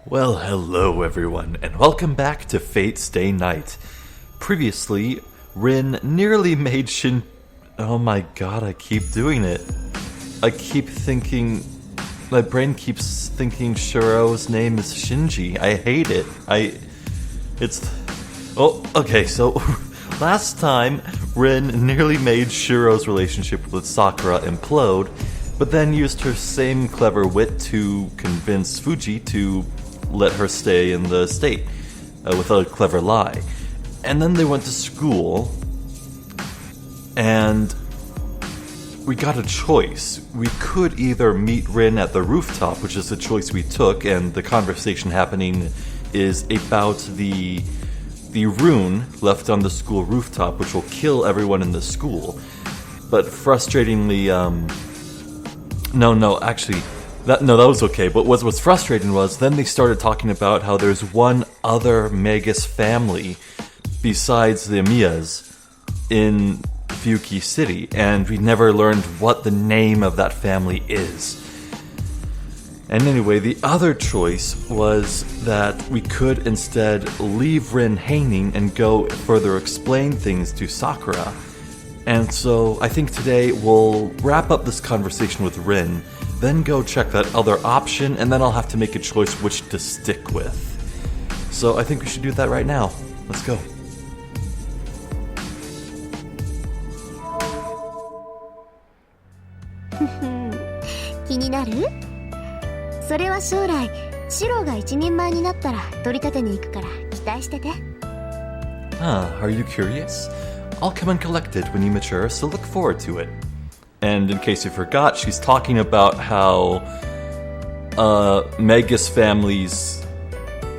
Well, hello everyone, and welcome back to Fate Stay Night. Previously, Rune nearly made Oh my god, I keep doing it. I keep thinking... My brain keeps thinking Shirou's name is Shinji. I hate it. Oh, okay, so... Last time, Rune nearly made Shirou's relationship with Sakura implode, but then used her same clever wit to convince Fuji to let her stay in the state with a clever lie. And then they went to school, and we got a choice. We could either meet Rune at the rooftop, which is the choice we took, and the conversation happening is about the rune left on the school rooftop, which will kill everyone in the school. But frustratingly, that was okay. But what's frustrating was then they started talking about how there's one other Magus family besides the Emiyas in Fuki City, and we never learned what the name of that family is. And anyway, the other choice was that we could instead leave Rune hanging and go further explain things to Sakura. And so I think today we'll wrap up this conversation with Rune, then go check that other option, and then I'll have to make a choice which to stick with. So I think we should do that right now. Let's go. Are you curious? I'll come and collect it when you mature, so look forward to it. And in case you forgot, she's talking about how Magus families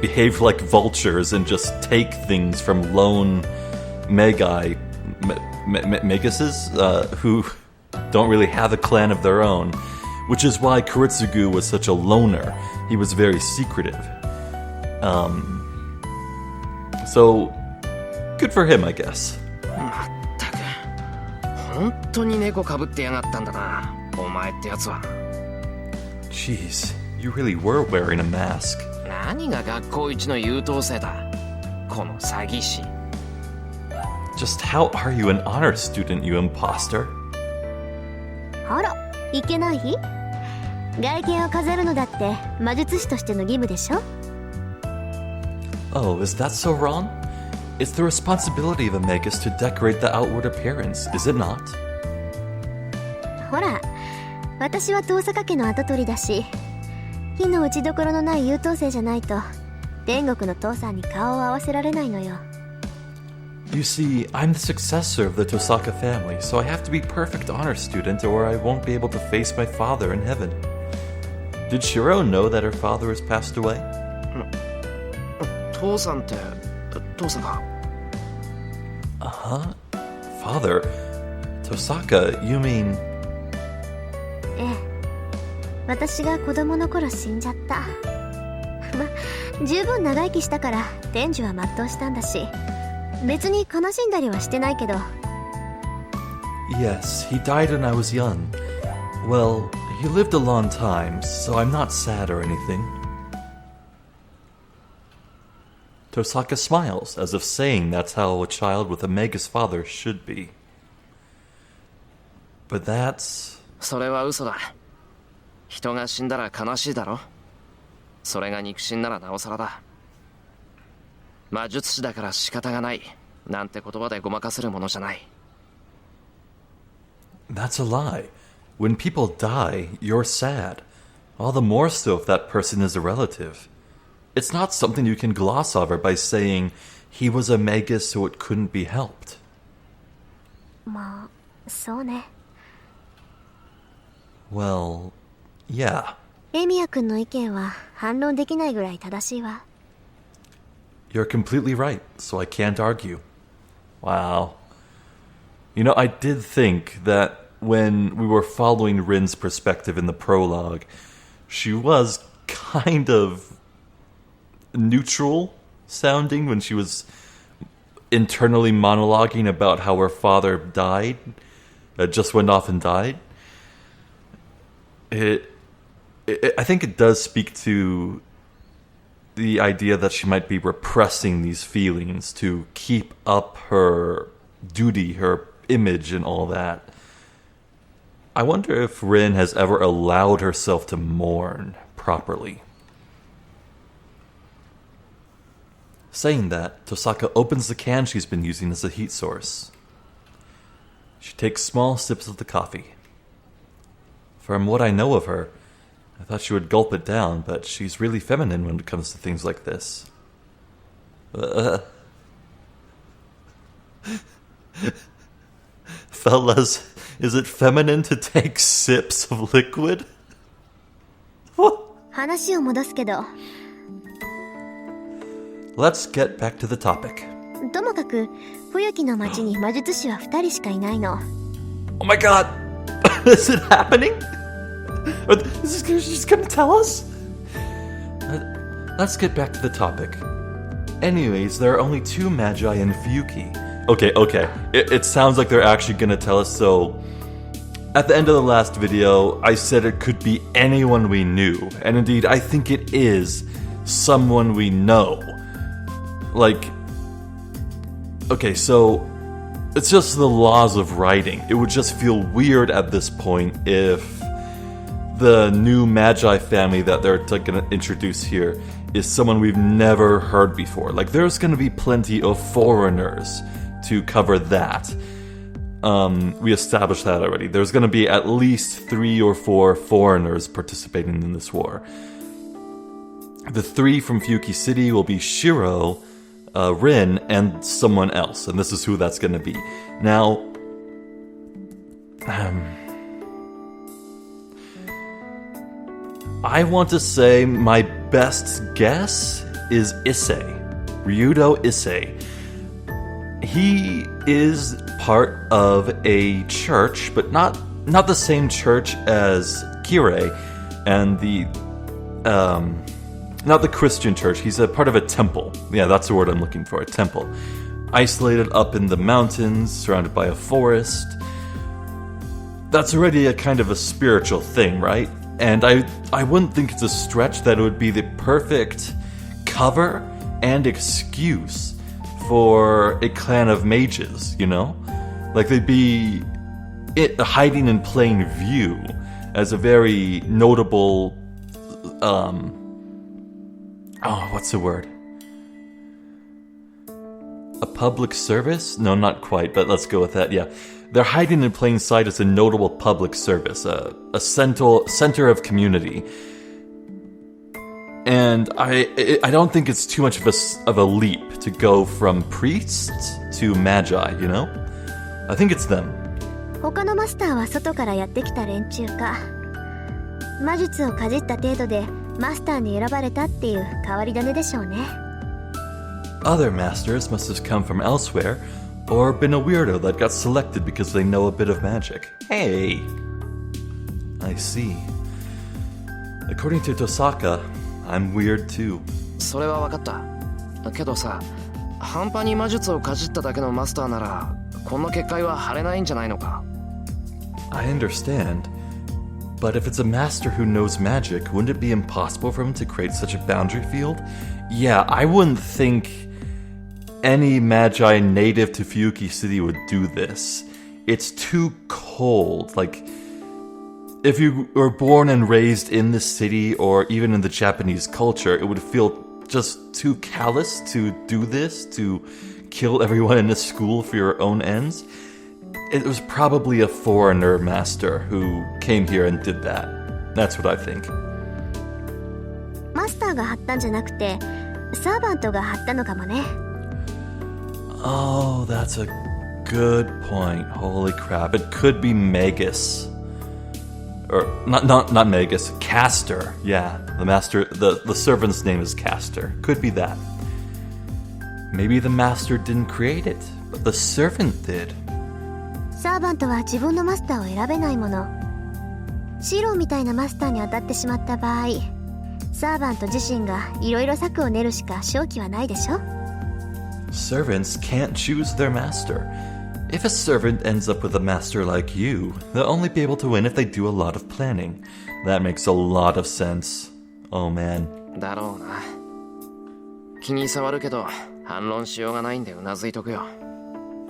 behave like vultures and just take things from lone Maguses who don't really have a clan of their own, which is why Kuritsugu was such a loner. He was very secretive. So, good for him, I guess. Jeez, you really were wearing a mask. Just how are you an honor student, you imposter? Oh, is that so wrong? It's the responsibility of a Magus to decorate the outward appearance, is it not? You see, I'm the successor of the Tosaka family, so I have to be perfect honor student or I won't be able to face my father in heaven. Did Shirou know that her father has passed away? Uh-huh. Father? Tosaka, you mean... Yes, he died when I was young. Well, he lived a long time, so I'm not sad or anything. Tosaka smiles, as if saying that's how a child with a Magus father should be. But that's... それは嘘だ。人が死んだら悲しいだろ。それが肉親ならなおさらだ。魔術師だから仕方がないなんて言葉でごまかせるものじゃない。That's a lie. When people die, you're sad. All the more so if that person is a relative. It's not something you can gloss over by saying he was a Magus so it couldn't be helped. まあ、そうね。Well, yeah. エミヤ君の意見は反論できないぐらい正しいわ。You're completely right, so I can't argue. Wow. You know, I did think that when we were following Rin's perspective in the prologue, she was kind of neutral sounding when she was internally monologuing about how her father died, just went off and died. I think it does speak to the idea that she might be repressing these feelings to keep up her duty, her image, and all that. I wonder if Rin has ever allowed herself to mourn properly. Saying that, Tosaka opens the can she's been using as a heat source. She takes small sips of the coffee. From what I know of her, I thought she would gulp it down, but she's really feminine when it comes to things like this. Fellas, is it feminine to take sips of liquid? 話を戻すけど、 Let's get back to the topic. ともかく冬木の町に魔術師は2人しかいないの。 Oh my god! Is it happening? Is she just gonna tell us? Let's get back to the topic. Anyways, there are only 2 magi in Fuyuki. Okay. It sounds like they're actually gonna tell us, so... At the end of the last video, I said it could be anyone we knew. And indeed, I think it is someone we know. Like... Okay, so... It's just the laws of writing. It would just feel weird at this point if the new Magi family that they're going to introduce here is someone we've never heard before. Like, there's going to be plenty of foreigners to cover that. We established that already. There's going to be at least 3 or 4 foreigners participating in this war. The 3 from Fuyuki City will be Shirou, Rin, and someone else, and this is who that's going to be. Now, I want to say my best guess is Issei, Ryudo Issei. He is part of a church, but not the same church as Kirei, and not the Christian church. He's a part of a temple. Yeah, that's the word I'm looking for, a temple. Isolated up in the mountains, surrounded by a forest. That's already a kind of a spiritual thing, right? And I wouldn't think it's a stretch that it would be the perfect cover and excuse for a clan of mages, you know? Like, they'd be hiding in plain view as a very notable... what's the word? A public service? No, not quite, but let's go with that, yeah. They're hiding in plain sight as a notable public service, a center of community. And I don't think it's too much of a leap to go from priests to magi, you know? I think it's them. 他のマスターは外からやってきた連中か。魔術をかじった程度でマスターに選ばれたっていう変わり種でしょうね。 Other masters must have come from elsewhere, or been a weirdo that got selected because they know a bit of magic. Hey! I see. According to Tosaka, I'm weird too. それは分かった。けどさ、半端に魔術をかじっただけのマスターなら、こんな結界は張れないんじゃないのか。I understand. But if it's a master who knows magic, wouldn't it be impossible for him to create such a boundary field? Yeah, I wouldn't think any magi native to Fuyuki City would do this. It's too cold. Like, if you were born and raised in the city or even in the Japanese culture, it would feel just too callous to do this, to kill everyone in a school for your own ends. It was probably a foreigner master who came here and did that. That's what I think. マスターが貼ったんじゃなくて、サーバントが貼ったのかもね。Oh, that's a good point. Holy crap. It could be Magus. Or, not Magus, Castor. Yeah, the master, the servant's name is Castor. Could be that. Maybe the master didn't create it, but the servant did. サーバントは自分のマスターを選べないもの。シローみたいなマスターに当たってしまった場合、サーバント自身がいろいろ策を練るしか勝機はないでしょ。Servants can't choose their master. If a servant ends up with a master like you, they'll only be able to win if they do a lot of planning. That makes a lot of sense. Oh man. だろうな。気に障るけど反論しようがないんでうなずいとくよ。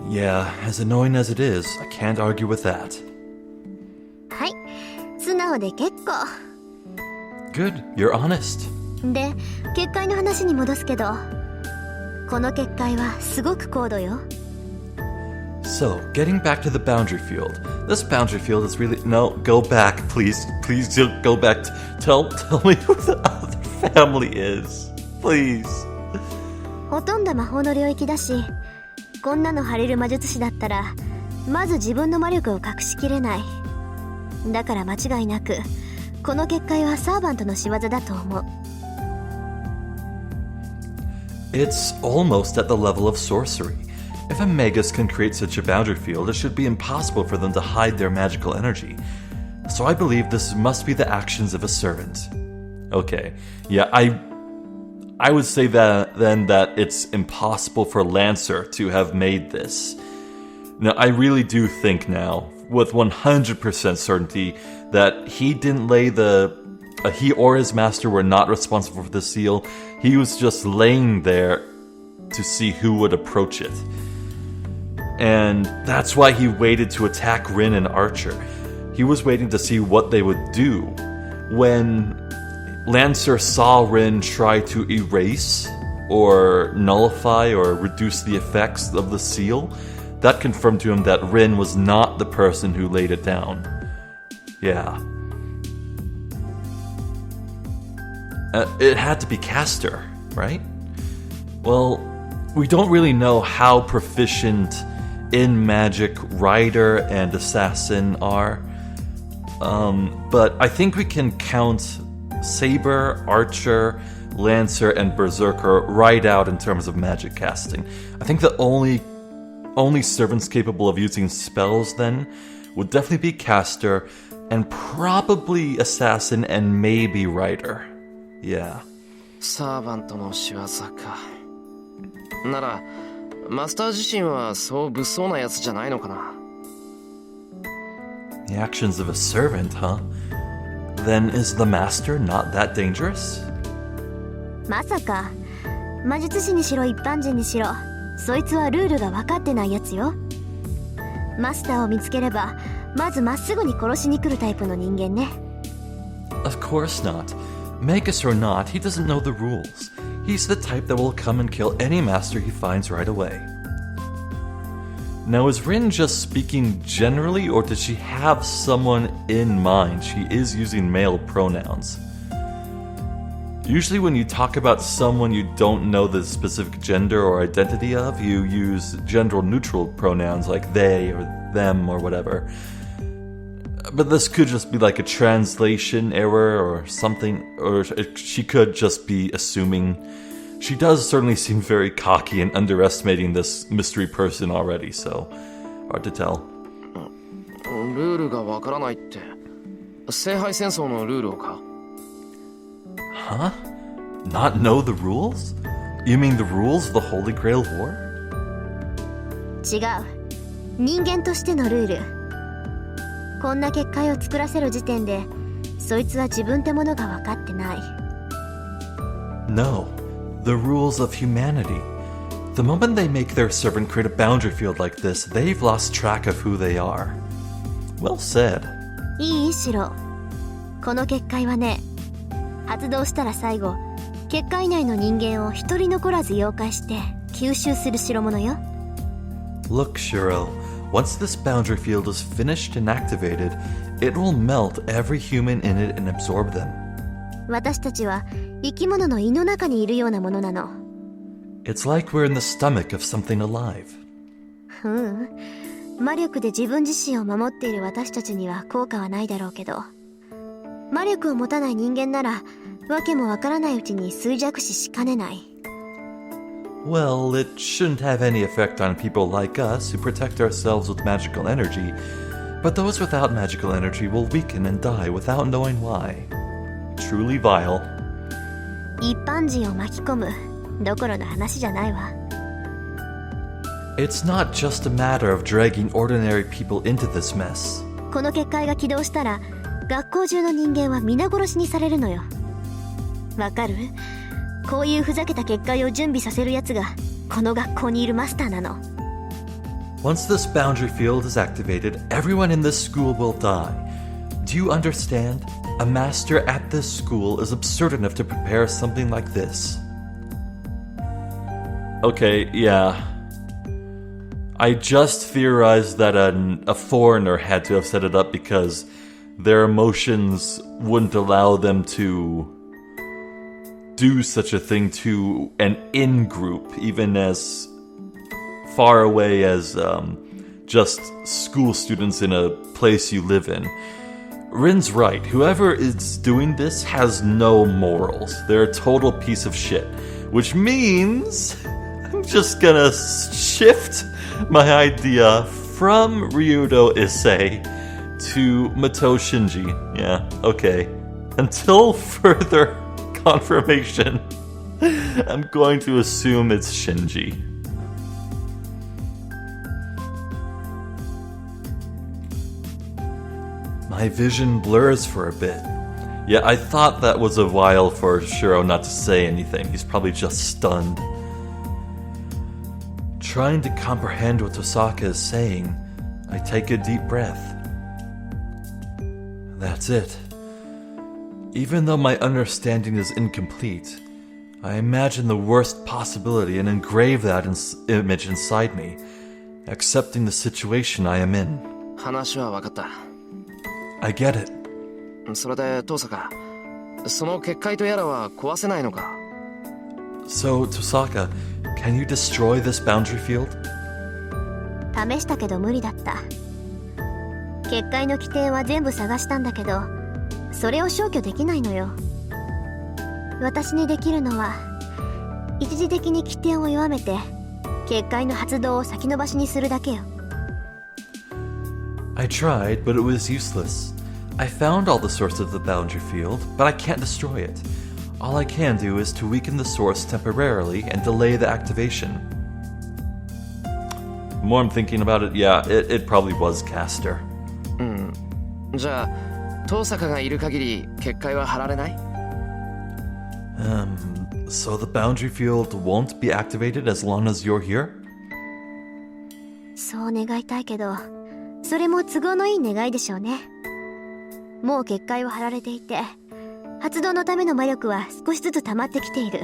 Yeah, as annoying as it is, I can't argue with that. はい、素直で結構。 Good, you're honest. で、結界の話に戻すけど、この結界はすごく高度よ。 So, getting back to the boundary field. This boundary field is really... No, go back, please. Please go back. Tell me who the other family is. Please. ほとんど魔法の領域だし、こんなの張れる魔術師だったらまず自分の魔力を隠しきれない。だから間違いなくこの結界はサーバントの仕業だと思う。 It's almost at the level of sorcery. If a magus can create such a boundary field, it should be impossible for them to hide their magical energy. So I believe this must be the actions of a servant. Okay, yeah, I would say that then that it's impossible for Lancer to have made this. Now, I really do think now, with 100% certainty, that he didn't lay he or his master were not responsible for the seal. He was just laying there to see who would approach it. And that's why he waited to attack Rune and Archer. He was waiting to see what they would do. When Lancer saw Rune try to erase or nullify or reduce the effects of the seal, that confirmed to him that Rune was not the person who laid it down. Yeah. It had to be Caster, right? Well, we don't really know how proficient in magic Rider and Assassin are, but I think we can count Saber, Archer, Lancer, and Berserker right out in terms of magic casting. I think the only servants capable of using spells then would definitely be Caster, and probably Assassin and maybe Rider. Yeah. サーバントの仕業か。ならマスター自身はそう物騒なやつじゃないのかな。 The actions of a servant, huh? Then is the master not that dangerous? まさか魔術師にしろ一般人にしろ、そいつはルールが分かってないやつよ。マスターを見つければまずまっすぐに殺しに来るタイプの人間ね。 Of course not. Magus or not, he doesn't know the rules. He's the type that will come and kill any master he finds right away. Now, is Rin just speaking generally, or does she have someone in mind? She is using male pronouns. Usually when you talk about someone you don't know the specific gender or identity of, you use gender-neutral pronouns like they or them or whatever. But this could just be like a translation error or something, or she could just be assuming. She does certainly seem very cocky and underestimating this mystery person already, so hard to tell. ルールがわからないって聖杯戦争のルールをか。 Huh? Not know the rules? You mean the rules of the Holy Grail War? 違う。人間としてのルール。こんな結界を作らせる時点で、そいつは自分ってものが分かってない。 No, the rules of humanity. The moment they make their servant create a boundary field like this, they've lost track of who they are. Well said. いいシロ。この結界はね、発動したら最後、結界内の人間を一人残らず妖怪して吸収する代物よ。 Look, Shirou, once this boundary field is finished and activated, it will melt every human in it and absorb them. 私たちは生き物の胃の中にいるようなものなの。 It's like we're in the stomach of something alive. 魔力で自分自身を守っている私たちには効果はないだろうけど、魔力を持たない人間ならわけもわからないうちに衰弱死しかねない。 Well, it shouldn't have any effect on people like us who protect ourselves with magical energy, but those without magical energy will weaken and die without knowing why. Truly vile. 一般人を巻き込むどころの話じゃないわ。 It's not just a matter of dragging ordinary people into this mess. この結界が起動したら学校中の人間は皆殺しにされるのよ。わかる？こういうふざけた結界を準備させるやつがこの学校にいるマスターなの。 Once this boundary field is activated, everyone in this school will die. Do you understand? A master at this school is absurd enough to prepare something like this. Okay, yeah. I just theorized that a foreigner had to have set it up because their emotions wouldn't allow them to do such a thing to an in-group, even as far away as just school students in a place you live in. Rin's right. Whoever is doing this has no morals. They're a total piece of shit. Which means I'm just gonna shift my idea from Ryudo Issei to Mato Shinji. Yeah, okay. Until further confirmation, I'm going to assume it's Shinji. My vision blurs for a bit. Yeah, I thought that was a while for Shirou not to say anything. He's probably just stunned. Trying to comprehend what Tosaka is saying, I take a deep breath. That's it. Even though my understanding is incomplete, I imagine the worst possibility and engrave that image inside me, accepting the situation I am in. 話は分かった。 I get it. それで遠坂、その結界とやらは壊せないのか？ So, Tosaka, can you destroy this boundary field? 試したけど無理だった。結界の起点は全部探したんだけど、それを消去できないのよ。私にできるのは一時的に起点を弱めて結界の発動を先延ばしにするだけよ。 I tried, but it was useless. I found all the source of the boundary field, but I can't destroy it. All I can do is to weaken the source temporarily and delay the activation. The more I'm thinking about it, yeah, it probably was Caster. じゃあ遠坂がいる限り結界は張られない？ So the boundary field won't be activated as long as you're here? そう願いたいけど、それも都合のいい願いでしょうね。もう結界は張られていて、発動のための魔力は少しずつ溜まってきている。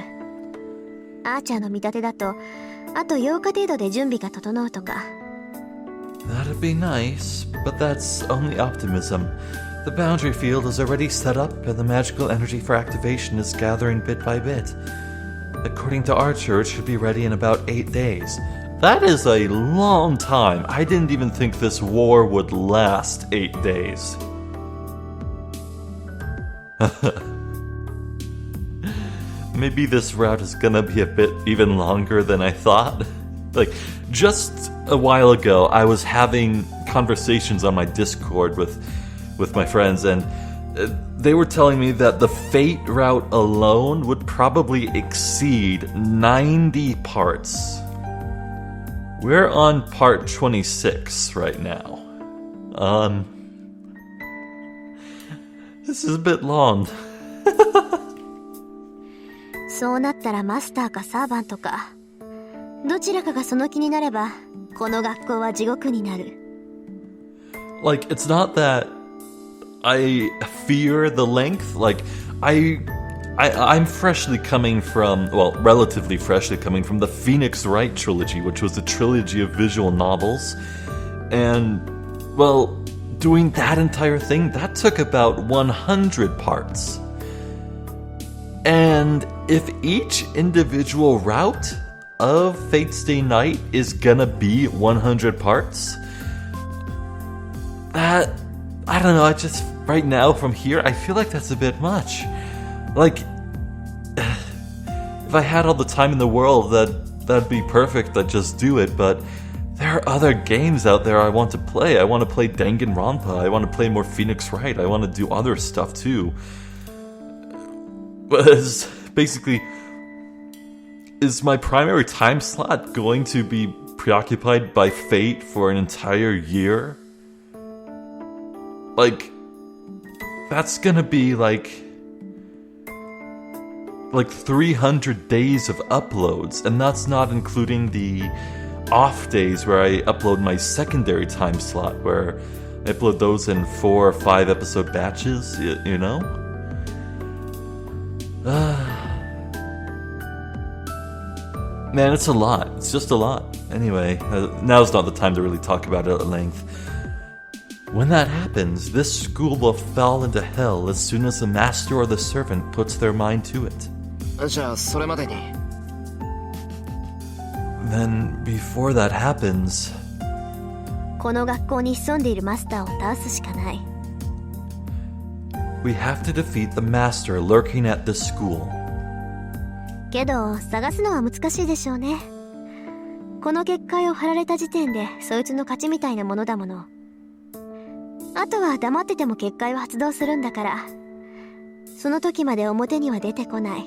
アーチャーの見立てだと、あと8日程度で準備が整うとか。That'd be nice, but that's only optimism. The boundary field is already set up and the magical energy for activation is gathering bit by bit. According to Archer, it should be ready in about 8 days. That is a long time. I didn't even think this war would last 8 days. Maybe this route is gonna be a bit even longer than I thought. Like, just a while ago, I was having conversations on my Discord with my friends, and they were telling me that the Fate route alone would probably exceed 90 parts. We're on part 26 right now. This is a bit long. そうなったらマスターかサーバントか、どちらかがその気になれば、この学校は地獄になる。Like, it's not that I fear the length. Like, I'm freshly coming from, well, relatively freshly coming from the Phoenix Wright trilogy, which was a trilogy of visual novels. And, well, doing that entire thing, that took about 100 parts. And if each individual route of Fate Stay Night is gonna be 100 parts, that, I don't know, I just, right now from here, I feel like that's a bit much. Like, if I had all the time in the world, that'd be perfect, I'd just do it, but there are other games out there I want to play. I want to play Danganronpa, I want to play more Phoenix Wright, I want to do other stuff too. But basically, is my primary time slot going to be preoccupied by Fate for an entire year? Like, that's gonna be like like 300 days of uploads, and that's not including the off days where I upload my secondary time slot, where I upload those in 4 or 5 episode batches, you know? Man, it's a lot. It's just a lot. Anyway, now's not the time to really talk about it at length. When that happens, this school will fall into hell as soon as the master or the servant puts their mind to it. じゃあそれまでに Then, before that happens, この学校に潜んでいるマスターを倒すしかない。 we have to defeat the master lurking at this school. けど探すのは難しいでしょうね。この結界を張られた時点でそいつの勝ちみたいなものだもの。あとは黙ってても結界は発動するんだから、その時まで表には出てこない。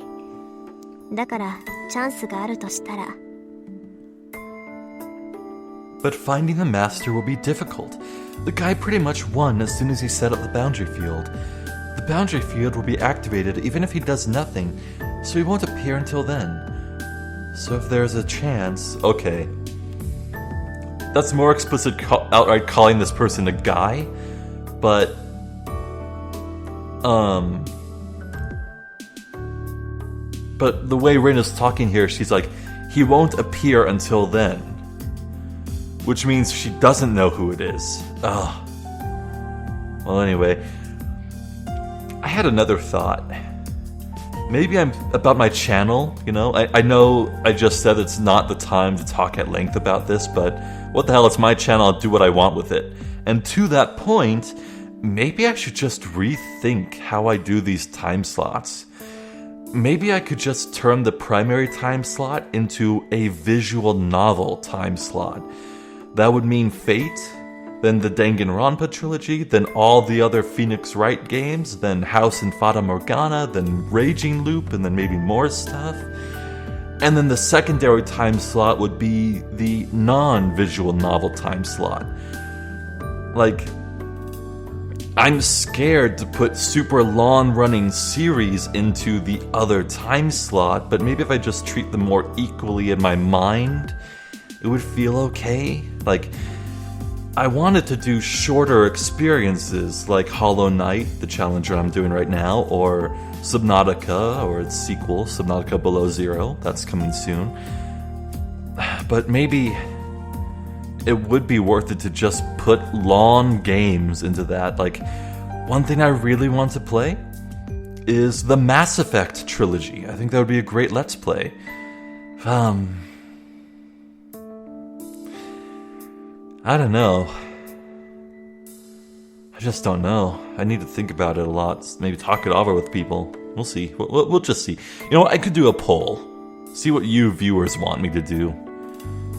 だからチャンスがあるとしたら。 But finding the master will be difficult. The guy pretty much won as soon as he set up the boundary field. The boundary field will be activated even if he does nothing, so he won't appear until then. So if there's a chance... Okay. That's more explicit outright calling this person a guy, but... But the way Rune is talking here, she's like, he won't appear until then. Which means she doesn't know who it is. Ugh. Well, anyway. I had another thought. Maybe I'm about my channel, you know? I know I just said it's not the time to talk at length about this, but what the hell, it's my channel, I'll do what I want with it. And to that point, maybe I should just rethink how I do these time slots. Maybe I could just turn the primary time slot into a visual novel time slot. That would mean Fate, then the Danganronpa trilogy, then all the other Phoenix Wright games, then House and Fata Morgana, then Raging Loop, and then maybe more stuff. And then the secondary time slot would be the non-visual novel time slot. Like, I'm scared to put super long-running series into the other time slot, but maybe if I just treat them more equally in my mind, it would feel okay. Like, I wanted to do shorter experiences like Hollow Knight, the challenger I'm doing right now, or Subnautica, or its sequel, Subnautica Below Zero, that's coming soon. But maybe it would be worth it to just put long games into that. Like, one thing I really want to play is the Mass Effect trilogy. I think that would be a great Let's Play. I don't know. I just don't know. I need to think about it a lot. Maybe talk it over with people. We'll see. We'll just see. You know what? I could do a poll. See what you viewers want me to do.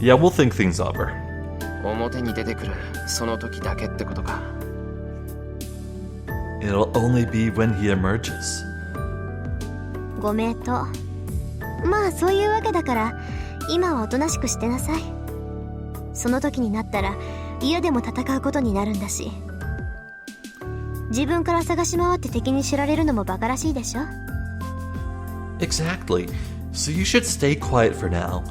Yeah, we'll think things over. 表に出てくるその時だけってことか It'll only be when he emerges. ご名答。まあそういうわけだから今はおとなしくしてなさい。その時になったら嫌でも戦うことになるんだし。自分から探し回って敵に知られるのもバカらしいでしょ。 Exactly. So you should stay quiet for now.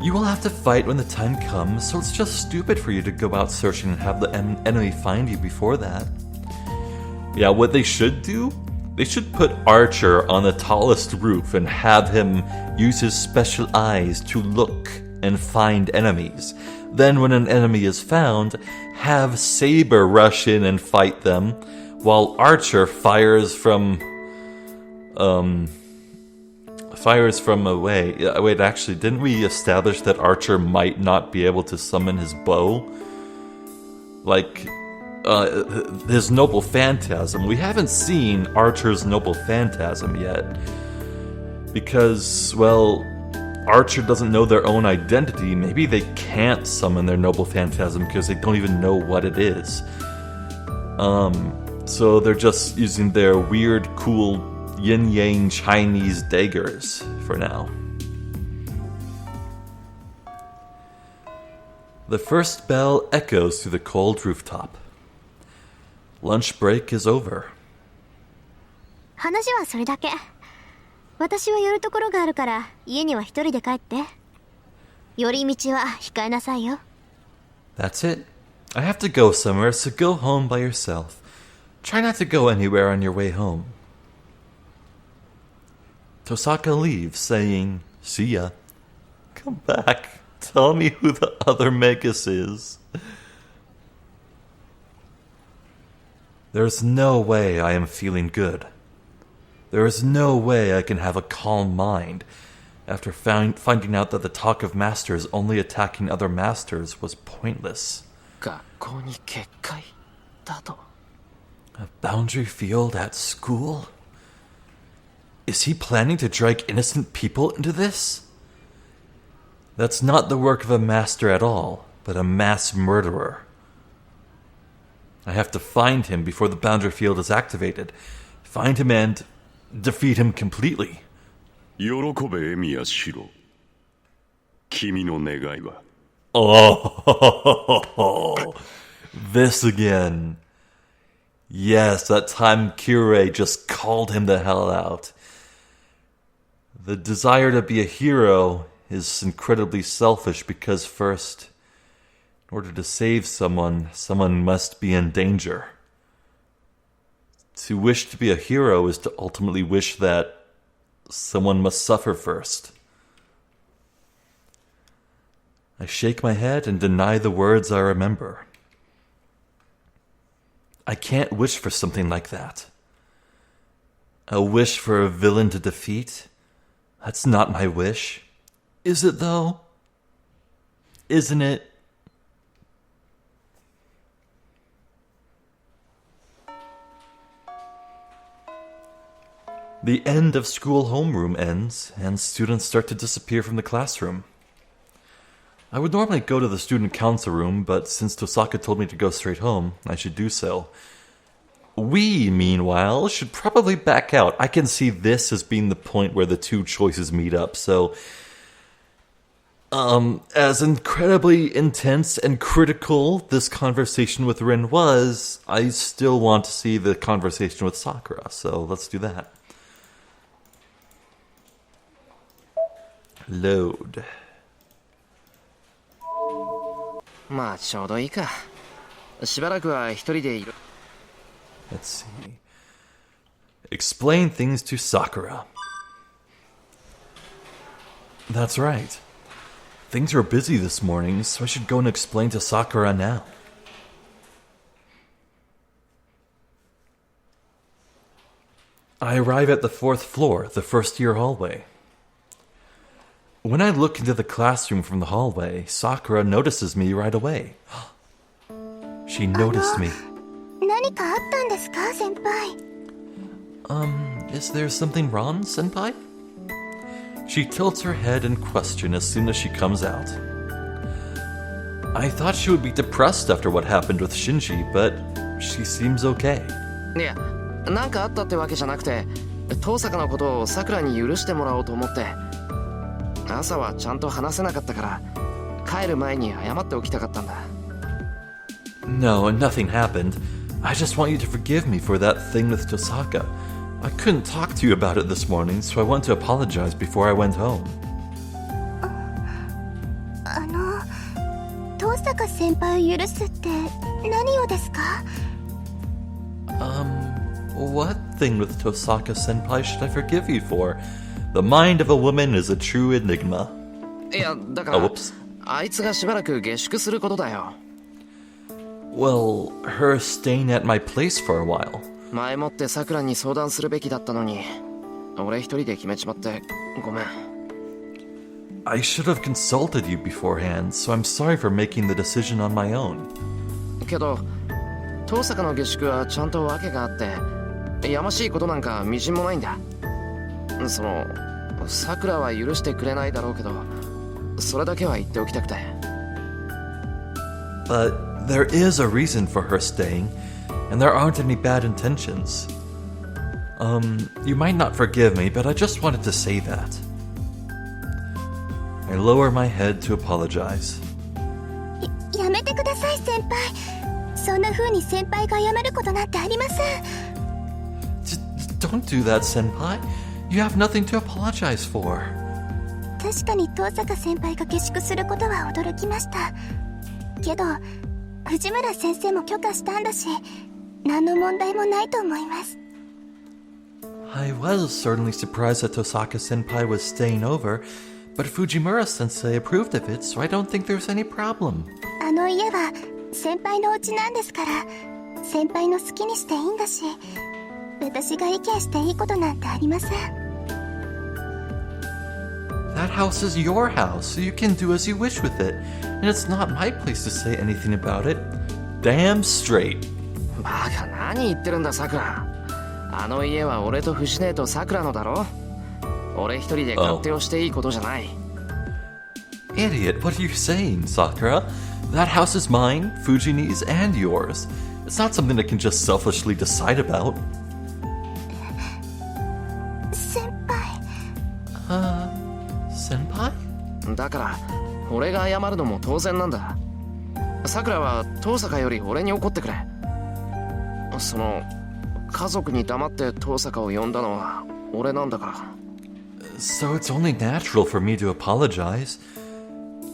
You will have to fight when the time comes, so it's just stupid for you to go out searching and have the enemy find you before that. Yeah, what they should do? They should put Archer on the tallest roof and have him use his special eyes to look and find enemies. Then when an enemy is found, have Saber rush in and fight them, while Archer fires from away. Wait, actually, didn't we establish that Archer might not be able to summon his bow? Like, his Noble Phantasm. We haven't seen Archer's Noble Phantasm yet. Because, well, Archer doesn't know their own identity. Maybe they can't summon their Noble Phantasm because they don't even know what it is. So they're just using their weird, cool, yin-yang Chinese daggers for now. The first bell echoes through the cold rooftop. Lunch break is over. 話はそれだけ。私は寄るところがあるから家には一人で帰って。寄り道は控えなさいよ。 That's it. I have to go somewhere, so go home by yourself. Try not to go anywhere on your way home. Tosaka leaves, saying, "See ya. Come back. Tell me who the other Magus is." There's no way I am feeling good. There is no way I can have a calm mind after finding out that the talk of masters only attacking other masters was pointless. 学校に結界だと。 A boundary field at school? Is he planning to drag innocent people into this? That's not the work of a master at all, but a mass murderer. I have to find him before the boundary field is activated. Find him and defeat him completely. 喜べエミヤシロ。君の願いは。 Oh, this again. Yes, that time Kirei just called him the hell out. The desire to be a hero is incredibly selfish because first, in order to save someone, someone must be in danger. To wish to be a hero is to ultimately wish that someone must suffer first. I shake my head and deny the words I remember. I can't wish for something like that. A wish for a villain to defeat? That's not my wish. Is it, though? Isn't it? The end of school homeroom ends, and students start to disappear from the classroom. I would normally go to the student council room, but since Tosaka told me to go straight home, I should do so. We, meanwhile, should probably back out. I can see this as being the point where the two choices meet up, so... as incredibly intense and critical this conversation with Rune was, I still want to see the conversation with Sakura, so let's do that. Load. まあちょうどいいか。しばらくは一人でいる。 Let's see. Explain things to Sakura. That's right. Things were busy this morning, so I should go and explain to Sakura now. I arrive at the 4th floor, the first-year hallway. When I look into the classroom from the hallway, Sakura notices me right away. She noticed me. 何かあったんですか、先輩? Is there something wrong, senpai? She tilts her head in question as soon as she comes out. I thought she would be depressed after what happened with Shinji, but she seems okay. いや、なんかあったってわけじゃなくて、遠坂のことを桜に許してもらおうと思って。朝はちゃんと話せなかったから、帰る前に謝っておきたかったんだ。No, nothing happened. I just want you to forgive me for that thing with Tosaka. I couldn't talk to you about it this morning, so I want to apologize before I went home. 遠坂先輩を許すって何をですか? What thing with Tosaka-senpai should I forgive you for? The mind of a woman is a true enigma. いや、だから、 whoops. あいつがしばらく下宿することだよ。Well, her staying at my place for a while. 前もって桜に相談するべきだったのに、俺一人で決めちまってごめん。I should have consulted you beforehand, so I'm sorry for making the decision on my own. けど、遠坂の下宿はちゃんと訳があって、やましいことなんかみじんもないんだ。その、桜は許してくれないだろうけど、それだけは言っておきたくて。But there is a reason for her staying, and there aren't any bad intentions. You might not forgive me, but I just wanted to say that. I lower my head to apologize. やめてください、先輩。そんな風に先輩が謝ることなんてありません。Don't do that, senpai. You have nothing to apologize for. 確かに遠坂先輩が下宿することは驚きました。けど藤村先生も許可したんだし、何の問題もないと思います。I was certainly surprised that Tosaka-senpai was staying over, but Fujimura-sensei approved of it, so I don't think there's any problem. あの家は先輩のお家なんですから、先輩の好きにしていいんだし、私が意見していいことなんてありません。That house is your house, so you can do as you wish with it, and it's not my place to say anything about it. Damn straight. バカ何言ってるんださくら。あの家は俺と藤姉とさくらのだろ。俺一人で勝手をしていいことじゃない。Idiot, what are you saying, Sakura? That house is mine, Fujine's, and yours. It's not something I can just selfishly decide about. 先輩。Senpai? だから俺が謝るのも当然なんだ。さくらは遠坂より俺に怒ってくれ。その家族に黙って遠坂を呼んだのは俺なんだから。So it's only natural for me to apologize.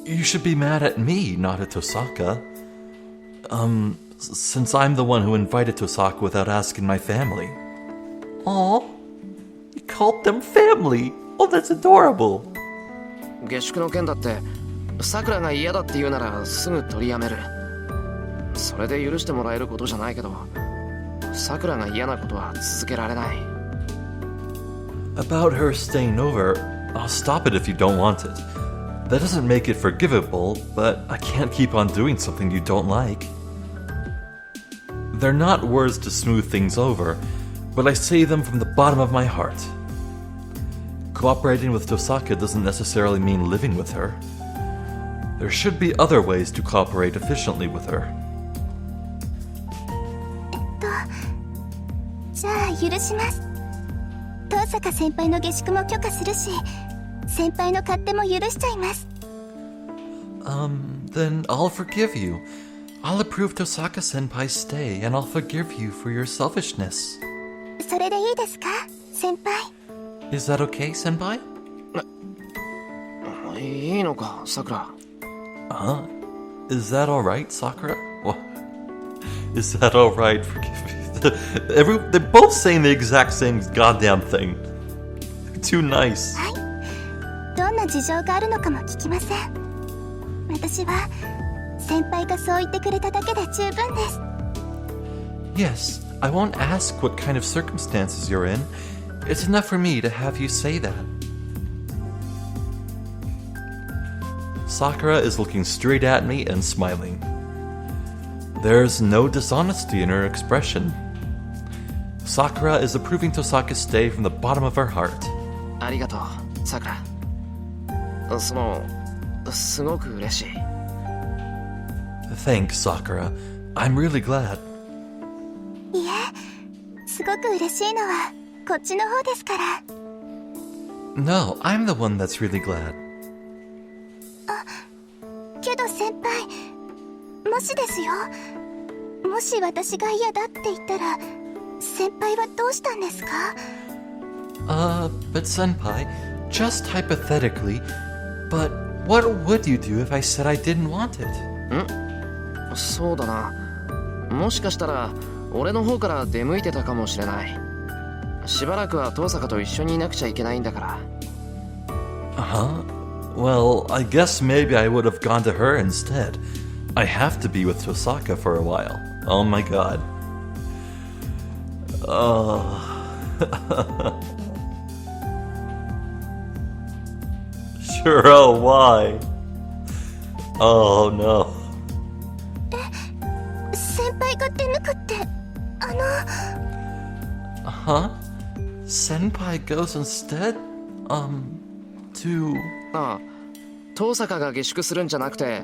You should be mad at me, not at Tosaka. Since I'm the one who invited Tosaka without asking my family. Aw, you called them family. Oh, that's adorable. 下宿の件だってさくらが嫌だって言うならすぐ取りやめる。それで許してもらえることじゃないけど、さくらが嫌なことは続けられない。About her staying over, I'll stop it if you don't want it. That doesn't make it forgivable, but I can't keep on doing something you don't like. They're not words to smooth things over, but I say them from the bottom of my heart. Cooperating with Tosaka doesn't necessarily mean living with her. There should be other ways to cooperate efficiently with her. じゃあ許します。遠坂先輩の下宿も許可するし、先輩の勝手も許しちゃいます。Then I'll forgive you. I'll approve Tosaka-senpai's stay, and I'll forgive you for your selfishness. それでいいですか、先輩。Is that okay, senpai? いいのか、さくら。Is that alright, Sakura? What? Is that alright? Forgive me. They're both saying the exact same goddamn thing. They're too nice. はい。どんな事情があるのかも聞きません。私は先輩がそう言ってくれただけで十分です。Yes, I won't ask what kind of circumstances you're in. It's enough for me to have you say that. Sakura is looking straight at me and smiling. There's no dishonesty in her expression. Sakura is approving Tosaka's stay from the bottom of her heart. ありがとう、さくら。すごく嬉しい。Thanks, Sakura. I'm really glad. いえ、すごく嬉しいのはこっちの方ですから。No, I'm the one that's really glad. けど先輩、もしですよ、もし私が嫌だって言ったら先輩はどうしたんですか？ But senpai, just hypothetically, but what would you do if I said I didn't want it? そうだな。もしかしたら俺の方から出向いてたかもしれない。しばらくは遠坂と一緒にいなくちゃいけないんだから。Well, I guess maybe I would have gone to her instead. I have to be with Tosaka for a while. Oh my god. Shirou, why? Oh no. 先輩が出向くって、Huh? Senpai goes instead? To... ああ、遠坂が下宿するんじゃなくて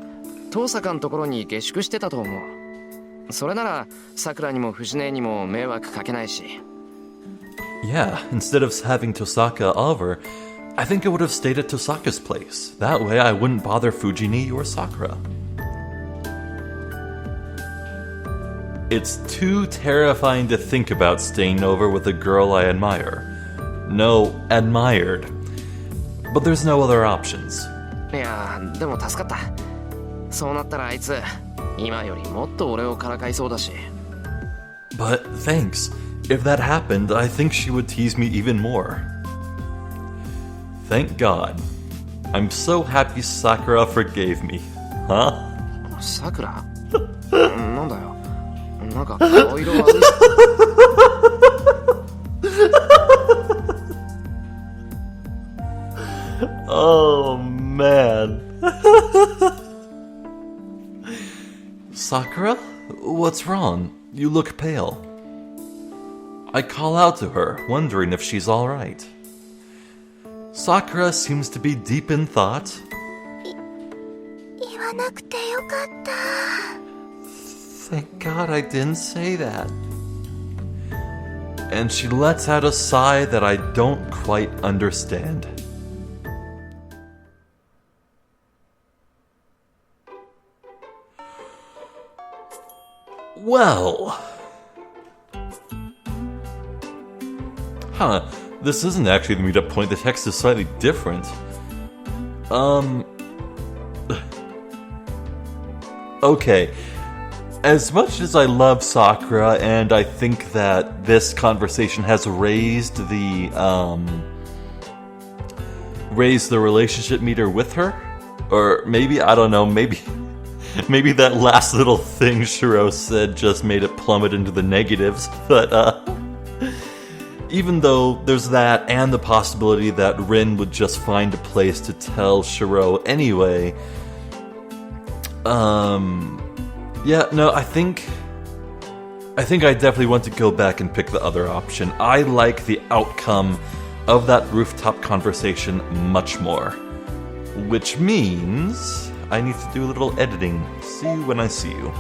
遠坂のところに下宿してたと思う。それならさくらにも藤姉にも迷惑かけないし。Yeah, instead of having Tosaka over, I think I would have stayed at Tosaka's place. That way I wouldn't bother Fujini or Sakura. It's too terrifying to think about staying over with a girl I admire. no, admired. But there's no other options. いやでも助かった。そうなったらあいつ今よりもっと俺をからかいそうだし。 But thanks. If that happened, I think she would tease me even more. Thank God. I'm so happy Sakura forgave me. Huh? さくらなんだよ。なんか顔色悪い。Oh, man. Sakura? What's wrong? You look pale. I call out to her, wondering if she's alright. Sakura seems to be deep in thought. 言わなくてよかった。 Thank God I didn't say that. And she lets out a sigh that I don't quite understand. Well... Huh, this isn't actually the meetup point, the text is slightly different. Okay. As much as I love Sakura, and I think that this conversation has raised the relationship meter with her, or maybe, I don't know, maybe that last little thing Shirou said just made it plummet into the negatives, but even though there's that and the possibility that Rin would just find a place to tell Shirou anyway, yeah, no, I think I definitely want to go back and pick the other option. I like the outcome of that rooftop conversation much more. Which means I need to do a little editing. See you when I see you.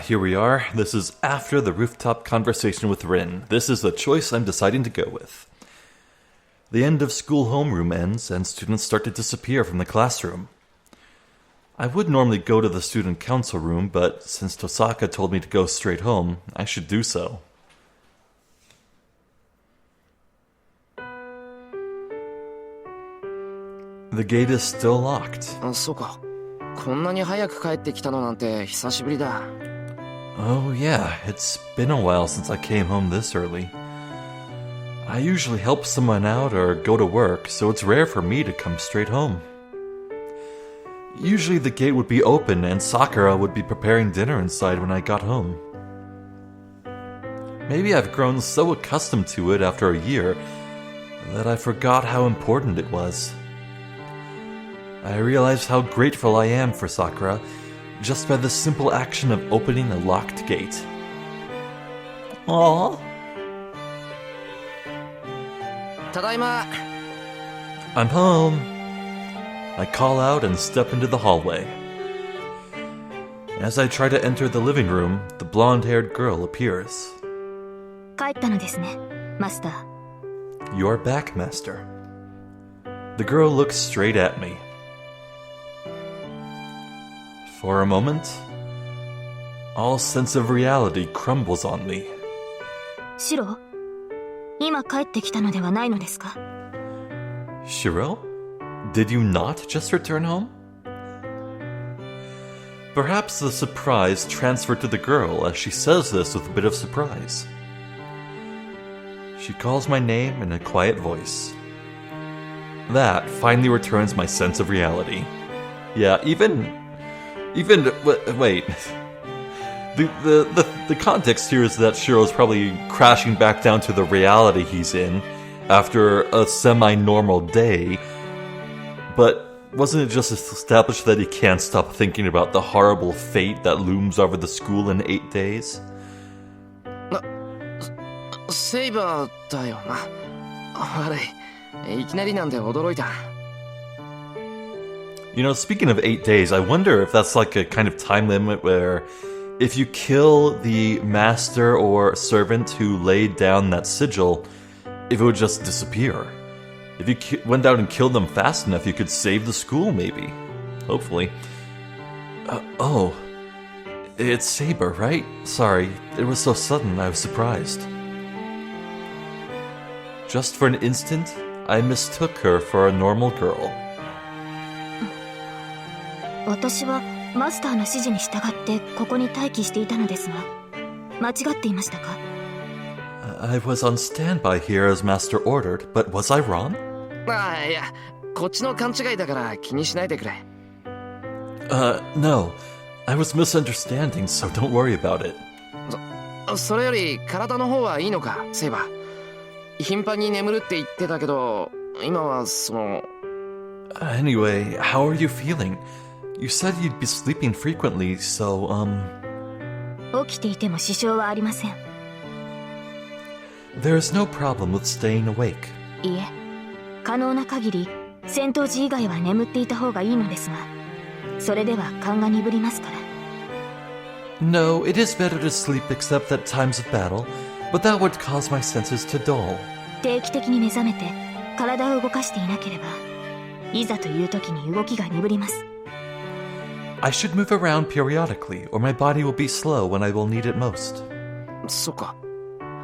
Here we are. This is after the rooftop conversation with Rin. This is the choice I'm deciding to go with. The end of school homeroom ends, and students start to disappear from the classroom. I would normally go to the student council room, but since Tosaka told me to go straight home, I should do so. The gate is still locked. そうか。こんなに早く帰ってきたのなんて久しぶりだ。 Oh yeah, it's been a while since I came home this early. I usually help someone out or go to work, so it's rare for me to come straight home. Usually the gate would be open and Sakura would be preparing dinner inside when I got home. Maybe I've grown so accustomed to it after a year that I forgot how important it was. I realized how grateful I am for Sakura just by the simple action of opening a locked gate. Aww. ただいま。 I'm home. I call out and step into the hallway. As I try to enter the living room, the blonde-haired girl appears. 帰ったのですね、マスター。 You're back, Master. The girl looks straight at me. For a moment, all sense of reality crumbles on me. シロ、今帰ってきたのではないのですか？ Shirou? Did you not just return home? Perhaps the surprise transferred to the girl as she says this with a bit of surprise. She calls my name in a quiet voice. That finally returns my sense of reality. Yeah, wait. The context here is that Shirou's probably crashing back down to the reality he's in after a semi-normal day. But wasn't it just established that he can't stop thinking about the horrible fate that looms over the school in 8 days? セイバーだよな。悪い。いきなりなんで驚いた。 You know, speaking of 8 days, I wonder if that's like a kind of time limit where if you kill the master or servant who laid down that sigil, if it would just disappear. If you went out and killed them fast enough, you could save the school, maybe. Hopefully. Oh. It's Saber, right? Sorry, it was so sudden I was surprised. Just for an instant, I mistook her for a normal girl. 私はマスターの指示に従ってここに待機していたのですが、間違っていましたか？ I was on standby here as Master ordered, but was I wrong? ああ、いや、こっちの勘違いだから気にしないでくれ。No. I was misunderstanding, so don't worry about it. それより体の方はいいのか、セイバー。頻繁に眠るって言ってたけど、今はその... Anyway, how are you feeling? You said you'd be sleeping frequently, so, 起きていても支障はありません。There's no problem with staying awake. いえ、可能な限り戦闘時以外は眠っていた方がいいのですが、それでは勘が鈍りますから。No, it is better to sleep except at times of battle, but that would cause my senses to dull. 定期的に目覚めて体を動かしていなければ、いざという時に動きが鈍ります。I should move around periodically, or my body will be slow when I will need it most. そっか。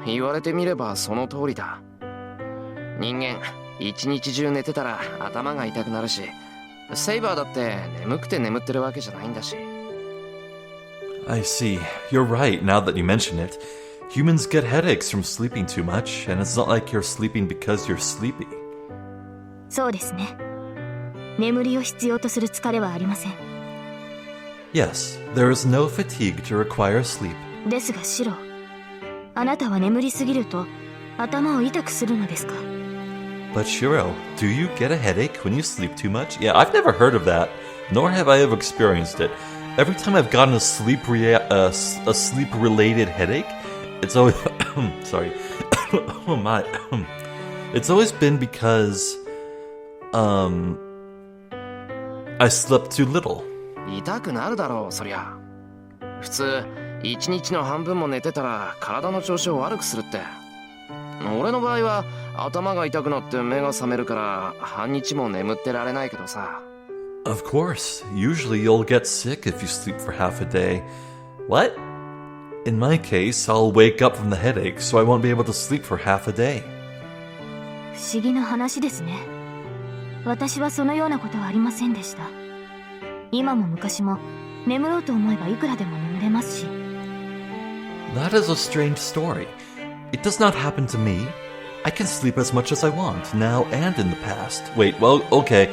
言われてみればその通りだ。人間、一日中寝てたら頭が痛くなるし、セイバーだって眠くて眠ってるわけじゃないんだし。I see. You're right, now that you mention it. Humans get headaches from sleeping too much, and it's not like you're sleeping because you're sleepy. そうですね。眠りを必要とする疲れはありません。Yes, there is no fatigue to require sleep. ですがシロ、あなたは眠りすぎると頭を痛くするのですか？ But Shiro, do you get a headache when you sleep too much? Yeah, I've never heard of that, nor have I ever experienced it. Every time I've gotten a sleep-related headache, it's always... sorry. Oh my. It's always been because... I slept too little. 痛くなるだろう、そりゃ。普通、一日の半分も寝てたら体の調子を悪くするって。俺の場合は頭が痛くなって目が覚めるから半日も眠ってられないけどさ。Of course. Usually you'll get sick if you sleep for half a day. What? In my case, I'll wake up from the headache, so I won't be able to sleep for half a day. 不思議な話ですね。私はそのようなことはありませんでした。今も昔も眠ろうと思えばいくらでも眠れますし。That is a strange story. It does not happen to me. I can sleep as much as I want, now and in the past. Wait, well, okay.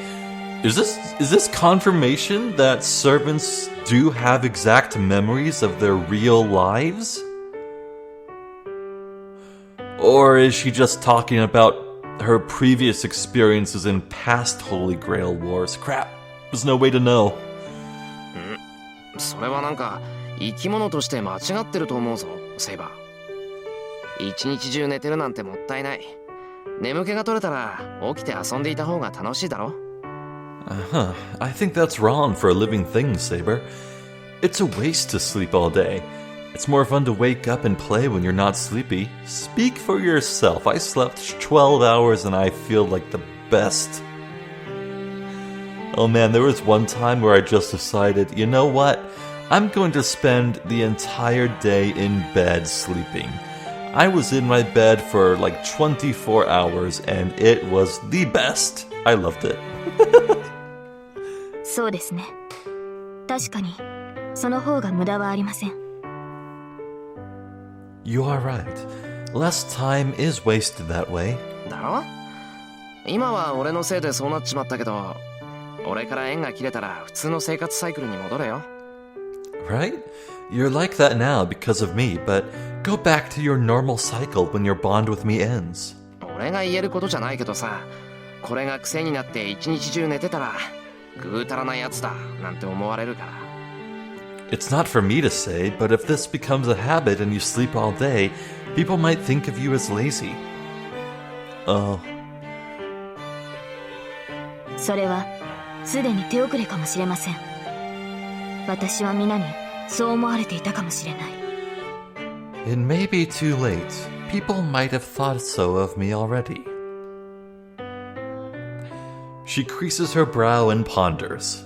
Is this confirmation that servants do have exact memories of their real lives? Or is she just talking about her previous experiences in past Holy Grail wars? Crap, there's no way to know. それはなんか生き物として間違ってると思うぞ、セイバー。一日中寝てるなんてもったいない。眠気が取れたら起きて遊んでいた方が楽しいだろ。I think that's wrong for a living thing, Saber. It's a waste to sleep all day. It's more fun to wake up and play when you're not sleepy. Speak for yourself. I slept 12 hours and I feel like the best. Oh man, there was one time where I just decided, you know what? I'm going to spend the entire day in bed sleeping. I was in my bed for like 24 hours and it was the best. I loved it. そうですね。確かにその方が無駄はありません。You are right. Less time is wasted that way. だろ？今は俺のせいでそうなっちまったけど、俺から縁が切れたら普通の生活サイクルに戻れよ。Right? You're like that now because of me, but go back to your normal cycle when your bond with me ends. 俺が言えることじゃないけどさ、これが癖になって一日中寝てたらぐうたらなやつだなんて思われるから。It's not for me to say, but if this becomes a habit and you sleep all day, people might think of you as lazy. Oh. それはすでに手遅れかもしれません。私は皆にそう思われていたかもしれない。It may be too late. People might have thought so of me already. She creases her brow and ponders.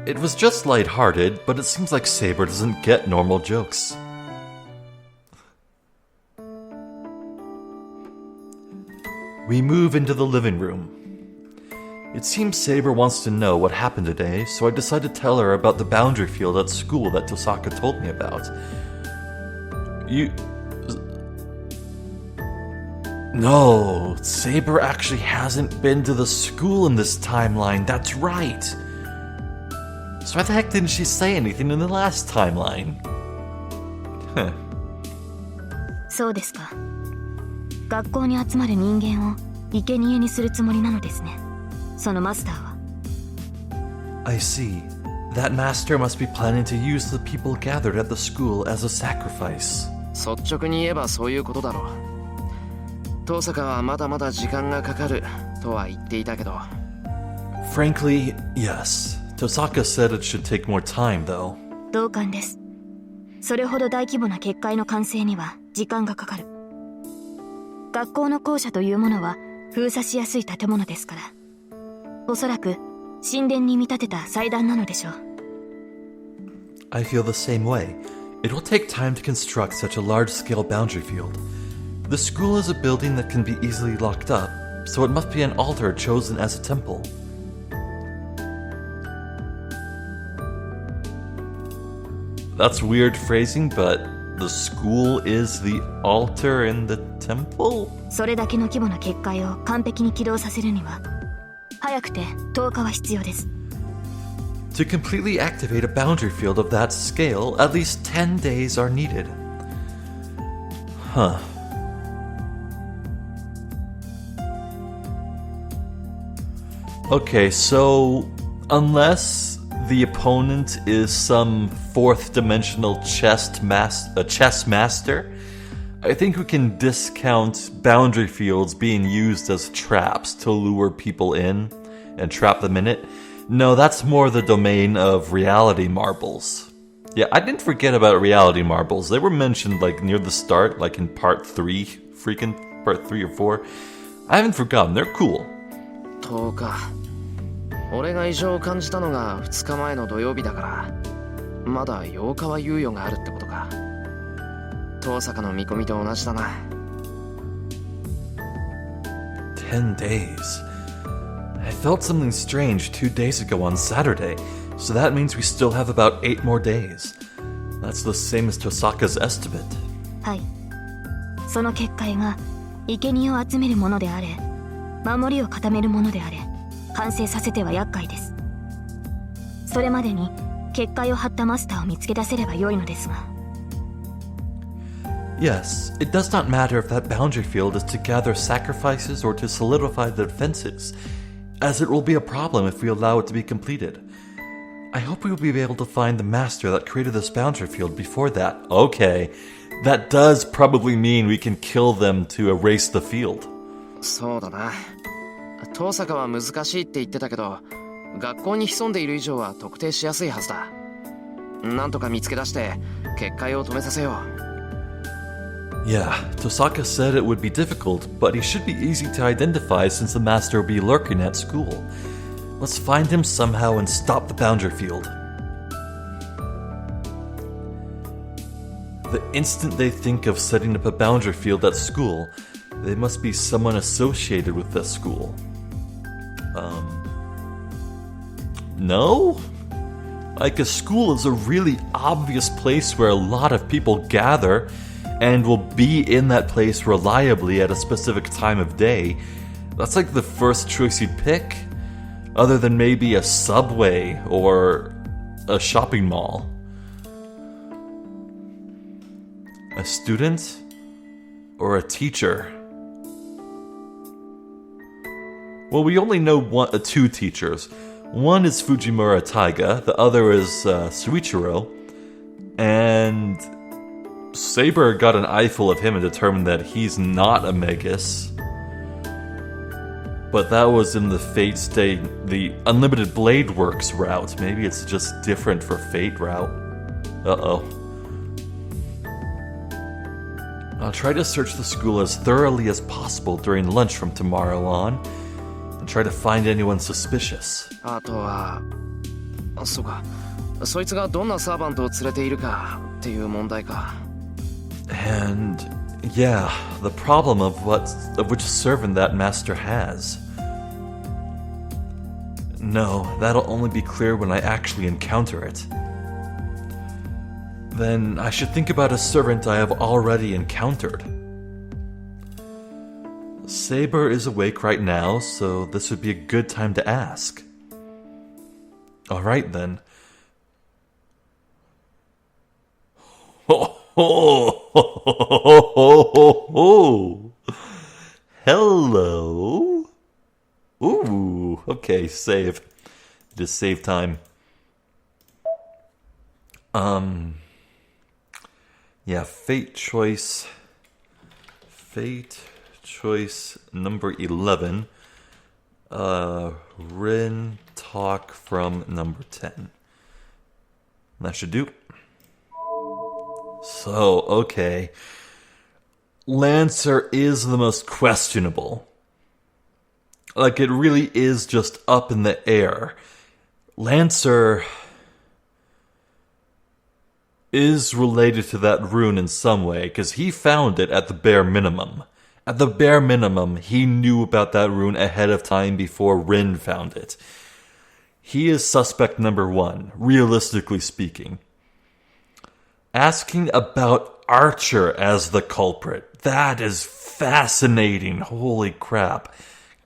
It was just lighthearted, but it seems like Saber doesn't get normal jokes. We move into the living room. It seems Saber wants to know what happened today, so I decide to tell her about the boundary field at school that Tosaka told me about. No, Saber actually hasn't been to the school in this timeline, that's right. So why the heck didn't she say anything in the last timeline? Huh. そうですか。学校に集まる人間を生贄にするつもりなのですね。そのマスターは。I see. That master must be planning to use the people gathered at the school as a sacrifice. 率直に言えばそういうことだろう。遠坂はまだまだ時間がかかるとは言っていたけど。Frankly, yes. Tosaka said it should take more time, though. 同感です。それほど大規模な結界の完成には時間がかかる。学校の校舎というものは封鎖しやすい建物ですから。おそらく神殿に見立てた祭壇なのでしょう。I feel the same way. It will take time to construct such a large-scale boundary field. The school is a building that can be easily locked up, so it must be an altar chosen as a temple. That's weird phrasing, but the school is the altar in the temple? それだけの規模な結界を完璧に起動させるには、早くて10日は必要です。To completely activate a boundary field of that scale, at least 10 days are needed. Huh. Okay, so unless the opponent is some fourth-dimensional chess master, I think we can discount boundary fields being used as traps to lure people in and trap them in it. No, that's more the domain of reality marbles. Yeah, I didn't forget about reality marbles. They were mentioned like near the start, like in part 3 or 4. I haven't forgotten, they're cool. 10日。俺が異常を感じたのが2日前の土曜日だから、まだ8日は猶予があるってことか。遠坂の見込みと同じだな。10 days. I felt something strange 2 days ago on Saturday, so that means we still have about 8 more days. That's the same as Tosaka's estimate. はい。その結界が生贄を集めるものであれ、守りを固めるものであれ、完成させては厄介です。それまでに結界を張ったマスターを見つけ出せれば良いのですが。Yes, it does not matter if that boundary field is to gather sacrifices or to solidify the defenses, as it will be a problem if we allow it to be completed. I hope we will be able to find the master that created this boundary field before that. Okay, that does probably mean we can kill them to erase the field. そうだな。遠坂は難しいって言ってたけど、学校に潜んでいる以上は特定しやすいはずだ。なんとか見つけ出して結界を止めさせよう。Yeah, Tosaka said it would be difficult, but he should be easy to identify since the master will be lurking at school. Let's find him somehow and stop the boundary field. The instant they think of setting up a boundary field at school, they must be someone associated with that school. No? Like, a school is a really obvious place where a lot of people gather and will be in that place reliably at a specific time of day. That's like the first choice you'd pick, other than maybe a subway or a shopping mall. A student or a teacher? Well, we only know two teachers. One is Fujimura Taiga, the other is Suichiro, and Saber got an eyeful of him and determined that he's not a Magus. But that was in the Fate Stay, the Unlimited Blade Works route. Maybe it's just different for Fate route. Uh-oh. I'll try to search the school as thoroughly as possible during lunch from tomorrow on, and try to find anyone suspicious. あとは、そうか。そいつがどんなサーバントを連れているかっていう問題か。And yeah, the problem of which servant that master has. No, that'll only be clear when I actually encounter it. Then I should think about a servant I have already encountered. Saber is awake right now, so this would be a good time to ask. Alright then. Hello? Ooh, okay, save. Just save time. Yeah, fate choice number 11. Rin talk from number 10. That should do. So, okay. Lancer is the most questionable. Like, it really is just up in the air. Lancer is related to that rune in some way, because he found it at the bare minimum. At the bare minimum, he knew about that rune ahead of time before Rin found it. He is suspect number 1, realistically speaking. Asking about Archer as the culprit, that is fascinating, holy crap.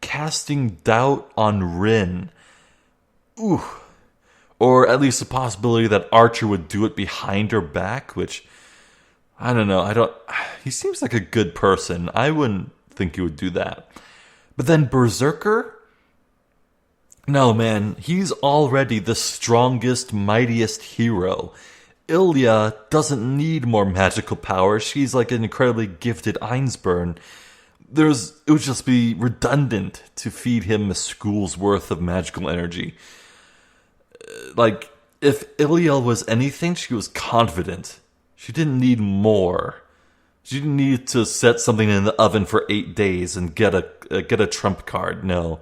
Casting doubt on Rin. Ooh. Or at least the possibility that Archer would do it behind her back, which, I don't know, he seems like a good person. I wouldn't think he would do that. But then Berserker? No, man, he's already the strongest, mightiest hero. Ilya doesn't need more magical power. She's like an incredibly gifted Einsburn. It would just be redundant to feed him a school's worth of magical energy. Like, if Ilya was anything, she was confident. She didn't need more. She didn't need to set something in the oven for 8 days and get a trump card, no.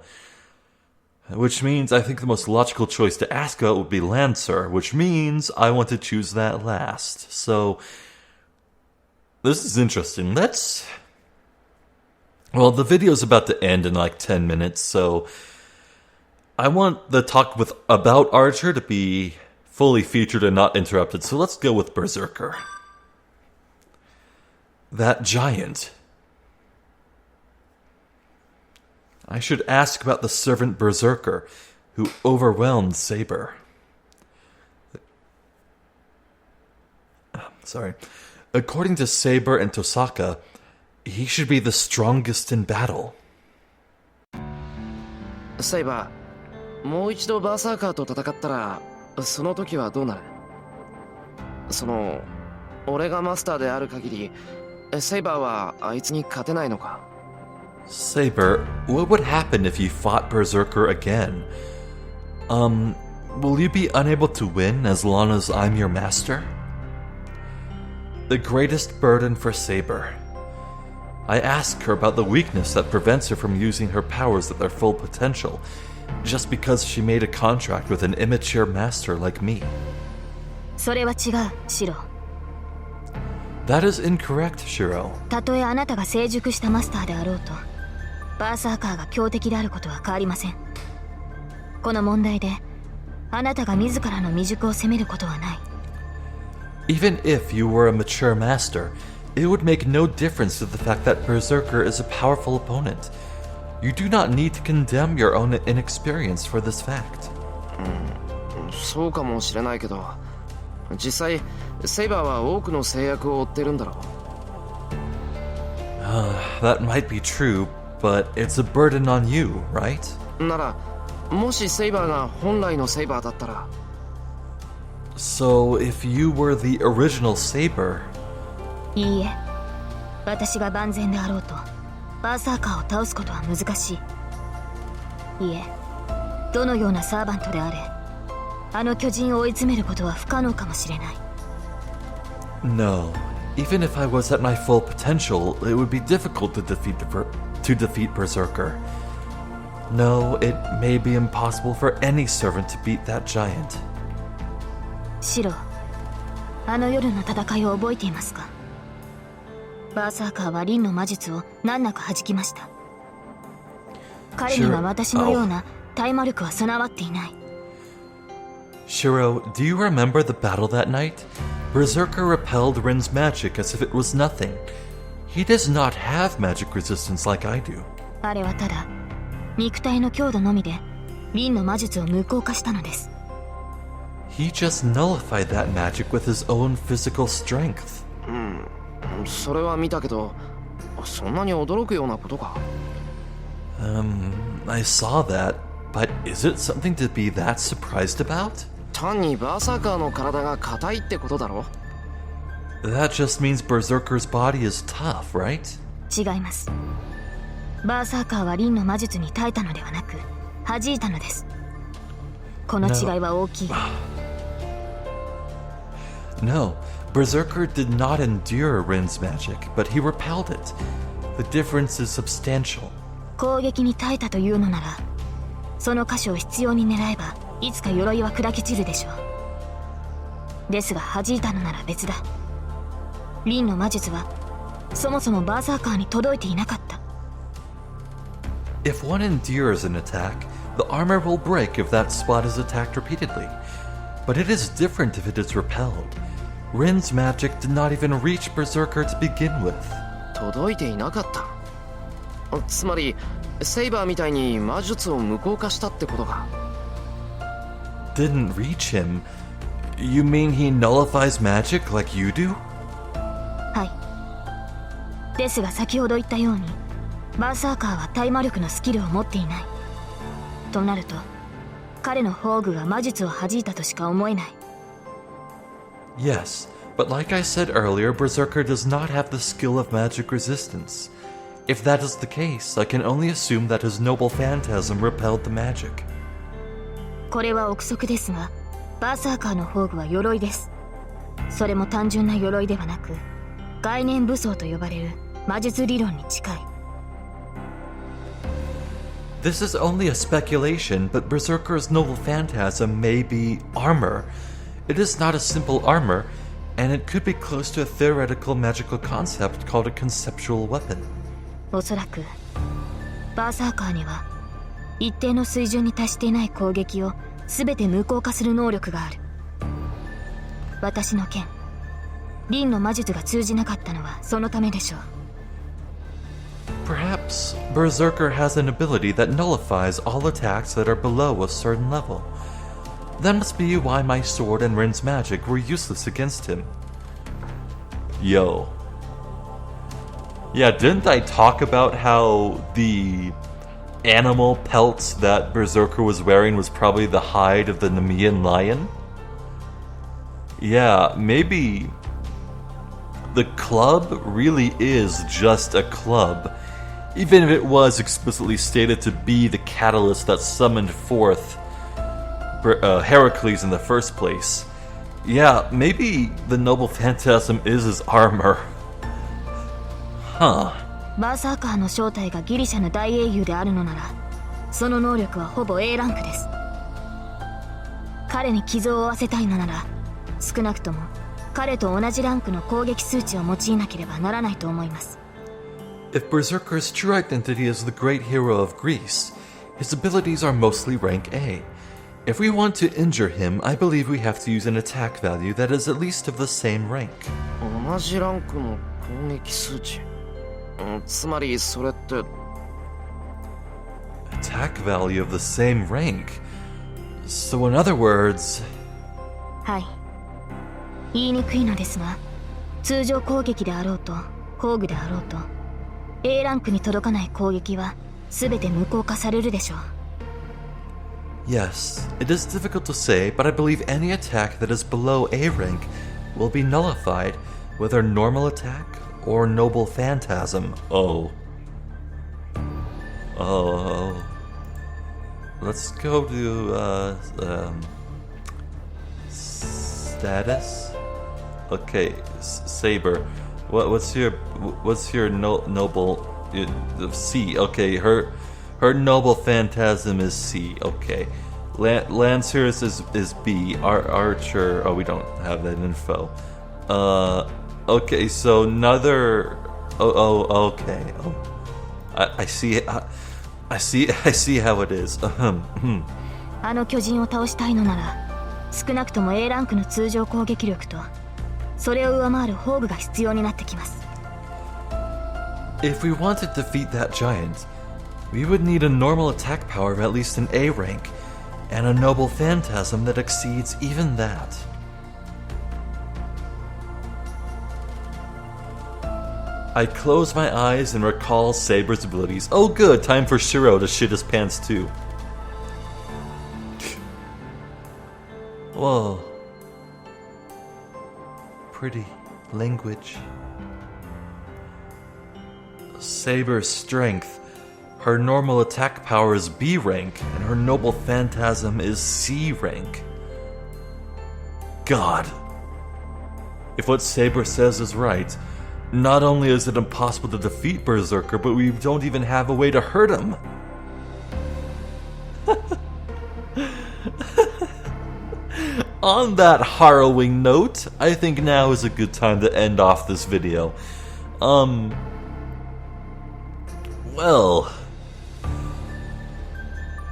Which means I think the most logical choice to ask about would be Lancer, which means I want to choose that last. So, this is interesting. Well, the video's about to end in like 10 minutes, so I want the talk about Archer to be fully featured and not interrupted, so let's go with Berserker. That giant. I should ask about the servant Berserker, who overwhelmed Saber. Sorry. According to Saber and Tosaka, he should be the strongest in battle. Saber, もう一度バーサーカーと戦ったら、その時はどうなる？俺がマスターである限り、セイバーはあいつに勝てないのか？ Saber, what would happen if you fought Berserker again? Will you be unable to win as long as I'm your master? The greatest burden for Saber. I ask her about the weakness that prevents her from using her powers at their full potential, just because she made a contract with an immature master like me. それは違う、シロ。That is incorrect, Shirou. たとえあなたが成熟したマスターであろうと、バーサーカーが強敵であることは変わりません。この問題で、あなたが自らの未熟を責めることはない。Even if you were a mature master, it would make no difference to the fact that Berserker is a powerful opponent. You do not need to condemn your own inexperience for this fact. そうかもしれないけど、実際セイバーは多くの制約を負ってるんだろう。That might be true, but it's a burden on you, right? なら、もしセイバーが本来のセイバーだったら。So, if you were the original Saber... いいえ、私が万全であろうと、バーサーカーを倒すことは難しい。いえ、どのようなサーバントであれ、あの巨人を追い詰めることは不可能かもしれない。No, even if I was at my full potential, it would be difficult to defeat Berserker. No, it may be impossible for any servant to beat that giant. シロ、あの夜の戦いを覚えていますか？バーサーカーはリンの魔術を難なく弾きました。彼には私のような大魔力は備わっていない。 Shirou, do you remember the battle that night? Berserker repelled Rin's magic as if it was nothing. He does not have magic resistance like I do. あれはただ肉体の強度のみでリンの魔術を無効化したのです。 He just nullified that magic with his own physical strength. それは見たけど、そんなに驚くようなことか。I saw that, but is it something to be that surprised about? 単にバーサーカーの体が硬いってことだろ。 That just means Berserker's body is tough, right? 違います。バーサーカーはリンの魔術に耐えたのではなく弾いたのです。この違いは大きい。 No, Berserker did not endure Rin's magic, but he repelled it. The difference is substantial. 攻撃に耐えたというのなら、その箇所を必要に狙えばいつか鎧は砕け散るでしょう。ですが弾いたのなら別だ。リンの魔術はそもそもバーサーカーに届いていなかった。 If one endures an attack, the armor will break if that spot is attacked repeatedly. But it is different if it is repelled. Rin's magic did not even reach Berserker to begin with. 届いていなかった。つまりセイバーみたいに魔術を無効化したってことか。 Didn't reach him? You mean he nullifies magic like you do? はい。ですが先ほど言ったようにバーサーカーは対魔力のスキルを持っていない。となると彼の宝具が魔術を弾いたとしか思えない。 Yes, but like I said earlier, Berserker does not have the skill of magic resistance. If that is the case, I can only assume that his noble phantasm repelled the magic. これは憶測ですが、バーサーカーの宝具は鎧です。それも単純な鎧ではなく、概念武装と呼ばれる魔術理論に近い。 This is only a speculation, but Berserker's noble phantasm may be armor. It is not a simple armor, and it could be close to a theoretical magical concept called a conceptual weapon. おそらくバーサーカーには一定の水準に達していない攻撃を全て無効化する能力がある。私の剣リンの魔術が通じなかったのはそのためでしょう。 Perhaps Berserker has an ability that nullifies all attacks that are below a certain level. That must be why my sword and Rin's magic were useless against him. Yo. Yeah, didn't I talk about how the animal pelts that Berserker was wearing was probably the hide of the Nemean lion? Yeah, maybe the club really is just a club, even if it was explicitly stated to be the catalyst that summoned forth Heracles in the first place. Yeah, maybe the noble phantasm is his armor. Huh. バーサーカーの正体がギリシャの大英雄であるのなら、その能力はほぼ A ランクです。彼に傷を負わせたいのなら、少なくとも彼と同じランクの攻撃数値を用いなければならないと思います。 If Berserker's true identity is the great hero of Greece, his abilities are mostly rank A. If we want to injure him, I believe we have to use an attack value that is at least of the same rank. 同じランクの攻撃数値。つまりそれって。 Attack value of the same rank? So in other words... はい。言いにくいのですが、通常攻撃であろうと、宝具であろうと、A ランクに届かない攻撃は全て無効化されるでしょう。 Yes, it is difficult to say, but I believe any attack that is below A rank will be nullified, whether normal attack or noble phantasm. Oh. Let's go to, status? Okay, Saber. What's your noble C? Okay, her noble phantasm is C. Okay, Lancers is B. Archer. Oh, we don't have that info. Okay, so another. Okay. Oh, I see it. I see how it is. あの巨人を倒したいのなら、少なくとも A ランクの通常攻撃力と、それを上回る宝具が必要になってきます。If we want to defeat that giant, we would need a normal attack power of at least an A rank, and a noble phantasm that exceeds even that. I close my eyes and recall Saber's abilities. Oh good, time for Shirou to shit his pants too. Whoa. Pretty language. Saber's strength. Her normal attack power is B rank, and her noble phantasm is C rank. God. If what Saber says is right, not only is it impossible to defeat Berserker, but we don't even have a way to hurt him. On that harrowing note, I think now is a good time to end off this video. Well,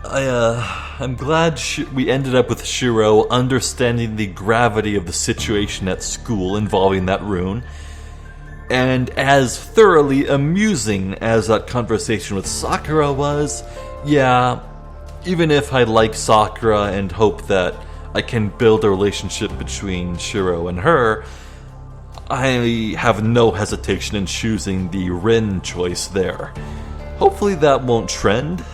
I'm glad we ended up with Shirou understanding the gravity of the situation at school involving that rune. And as thoroughly amusing as that conversation with Sakura was, yeah, even if I like Sakura and hope that I can build a relationship between Shirou and her, I have no hesitation in choosing the Rin choice there. Hopefully that won't trend.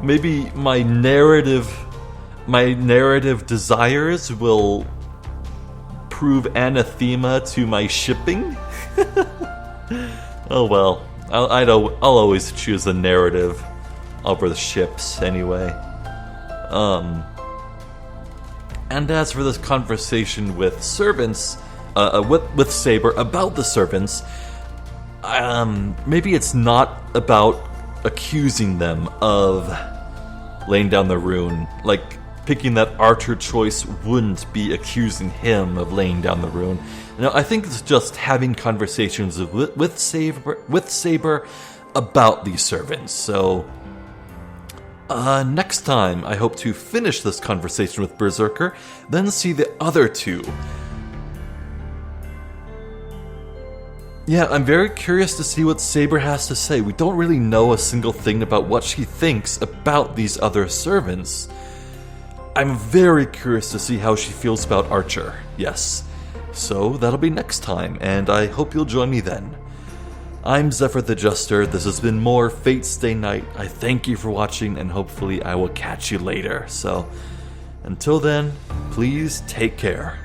Maybe my narrative desires will prove anathema to my shipping. Oh well, I'll always choose the narrative over the ships anyway. And as for this conversation with servants, with Saber about the servants, maybe it's not about accusing them of laying down the rune. Like, picking that Archer choice wouldn't be accusing him of laying down the rune. No, I think it's just having conversations with Saber about these servants. So, next time I hope to finish this conversation with Berserker, then see the other two. Yeah, I'm very curious to see what Saber has to say. We don't really know a single thing about what she thinks about these other servants. I'm very curious to see how she feels about Archer, yes. So that'll be next time, and I hope you'll join me then. I'm Zephyr the Juster. This has been more Fate Stay Night. I thank you for watching, and hopefully I will catch you later. So, until then, please take care.